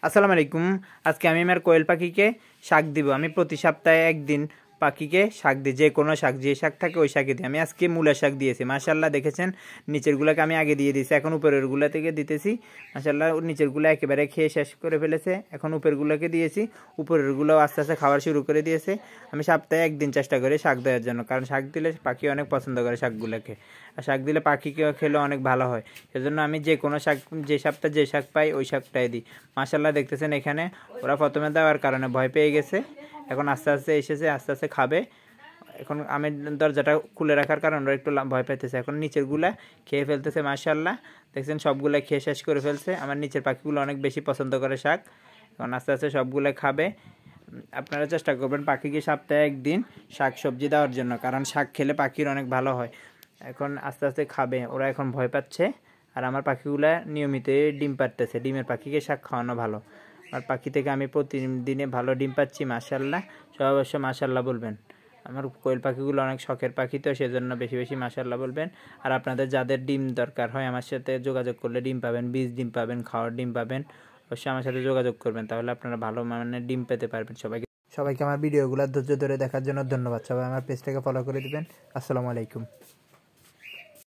আসসালামু আলাইকুম। আজকে আমি আমার কোয়েল পাখিকে শাক দিব। আমি প্রতি সপ্তাহে একদিন পাখিকে শাক দিই, যে কোনো শাক, যে শাক থাকে ওই শাকই দিই। আমি আজকে মূলা শাক দিয়েছি, মাশাআল্লাহ দেখেছেন। নিচেরগুলোকে আমি আগে দিয়ে দিয়েছি, এখন উপরেরগুলো থেকে দিতেছি। মাশাআল্লাহ নিচেরগুলো একেবারে খেয়ে শেষ করে ফেলেছে, এখন উপরেরগুলোকে দিয়েছি। উপরেরগুলো আস্তে আস্তে খাওয়ার শুরু করে দিয়েছে। আমি সপ্তাহে একদিন চেষ্টা করি শাক দেওয়ার জন্য, কারণ শাক দিলে পাখি অনেক পছন্দ করে শাকগুলোকে, আর শাক দিলে পাখিকে খেলে অনেক ভালো হয়। সেজন্য আমি যে কোনো শাক, যে সপ্তাহে যে শাক পাই ওই শাকটাই দিই। মাশাআল্লাহ দেখতেছেন এখানে ওরা প্রথমে দেওয়ার কারণে ভয় পেয়ে গেছে, এখন আস্তে আস্তে এসেছে, আস্তে আস্তে খাবে। এখন আমি দরজাটা খুলে রাখার কারণে ওরা একটু ভয় পেতেছে, এখন নিচেরগুলা খেয়ে ফেলতেছে। মাশাআল্লাহ দেখছেন সবগুলা খেয়ে শেষ করে ফেলছে। আমার নিচের পাখিগুলো অনেক বেশি পছন্দ করে শাক, এখন আস্তে আস্তে সবগুলো খাবে। আপনারা চেষ্টা করবেন পাখিকে সপ্তাহে একদিন শাক সবজি দেওয়ার জন্য, কারণ শাক খেলে পাখির অনেক ভালো হয়। এখন আস্তে আস্তে খাবে, ওরা এখন ভয় পাচ্ছে। আর আমার পাখিগুলা নিয়মিত ডিম পাড়তেছে, ডিমের পাখিকে শাক খাওয়ানো ভালো। আর পাখি থেকে আমি প্রতিদিনে ভালো ডিম পাচ্ছি, মাশাআল্লাহ। সবাই অবশ্য মাশাআল্লাহ বলবেন। আমার কোয়েল পাখিগুলো অনেক শখের পাখি, তো সেজন্য বেশি বেশি মাশাআল্লাহ বলবেন। আর আপনাদের যাদের ডিম দরকার হয় আমার সাথে যোগাযোগ করলে ডিম পাবেন, বীজ ডিম পাবেন, খাওয়ার ডিম পাবেন। অবশ্যই আমার সাথে যোগাযোগ করবেন, তাহলে আপনারা ভালো মানের ডিম পেতে পারবেন। সবাইকে আমার ভিডিওগুলো ধৈর্য ধরে দেখার জন্য ধন্যবাদ। সবাই আমার পেজটাকে ফলো করে দিবেন। আসসালামু আলাইকুম।